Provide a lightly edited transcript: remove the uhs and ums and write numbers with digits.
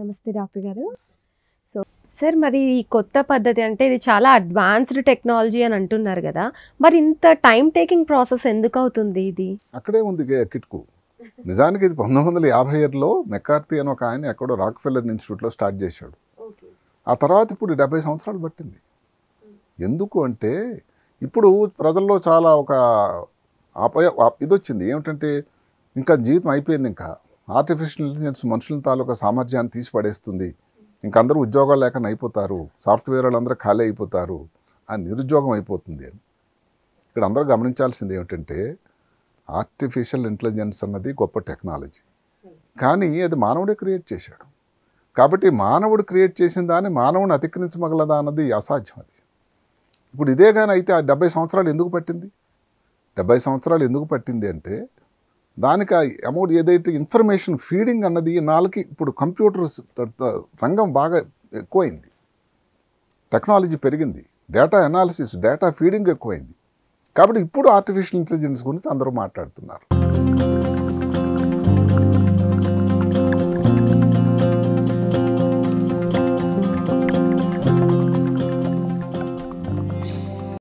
నమస్తే డాక్టర్ గారు. So sir మరి ఈ కొత్త పద్ధతి అంటే ఇది చాలా అడ్వాన్స్డ్ టెక్నాలజీ అని అంటున్నారు కదా, మరి ఇంత టైం టేకింగ్ ప్రాసెస్ ఎందుకు అవుతుంది ఇది? అక్కడే ఉంది కిట్కు. నిజానికి ఇది 1957లో మెకార్తీ అని ఒక ఆయన ఎక్కడో రాక్ఫెల్లర్ ఇన్స్టిట్యూట్లో స్టార్ట్ చేశాడు. ఆ తర్వాత ఇప్పుడు 70 సంవత్సరాలు పట్టింది. ఎందుకు అంటే ఇప్పుడు ప్రజల్లో చాలా ఒక ఇది వచ్చింది ఏమిటంటే ఇంకా జీవితం అయిపోయింది, ఇంకా ఆర్టిఫిషియల్ ఇంటెలిజెన్స్ మనుషుల తాలూకా సామర్థ్యాన్ని తీసి పడేస్తుంది, ఇంకా అందరూ ఉద్యోగాలు లేకుండా అయిపోతారు, సాఫ్ట్వేర్ వాళ్ళందరూ ఖాళీ అయిపోతారు, ఆ నిరుద్యోగం అయిపోతుంది అని. ఇక్కడ అందరూ గమనించాల్సింది ఏమిటంటే ఆర్టిఫిషియల్ ఇంటెలిజెన్స్ అన్నది గొప్ప టెక్నాలజీ, కానీ అది మానవుడే క్రియేట్ చేశాడు. కాబట్టి మానవుడు క్రియేట్ చేసిన దాన్ని మానవుని అతిక్రమించమగలదా అన్నది అసాధ్యం. అది ఇప్పుడు ఇదే కానీ అయితే ఆ 70 సంవత్సరాలు ఎందుకు పట్టింది? 70 సంవత్సరాలు ఎందుకు పట్టింది అంటే దానికి అమౌంట్ ఏదైతే ఇన్ఫర్మేషన్ ఫీడింగ్ అన్నది నాలుగు ఇప్పుడు కంప్యూటర్స్ రంగం బాగా ఎక్కువైంది, టెక్నాలజీ పెరిగింది, డేటా అనాలిసిస్ డేటా ఫీడింగ్ ఎక్కువైంది. కాబట్టి ఇప్పుడు ఆర్టిఫిషియల్ ఇంటెలిజెన్స్ గురించి అందరూ మాట్లాడుతున్నారు.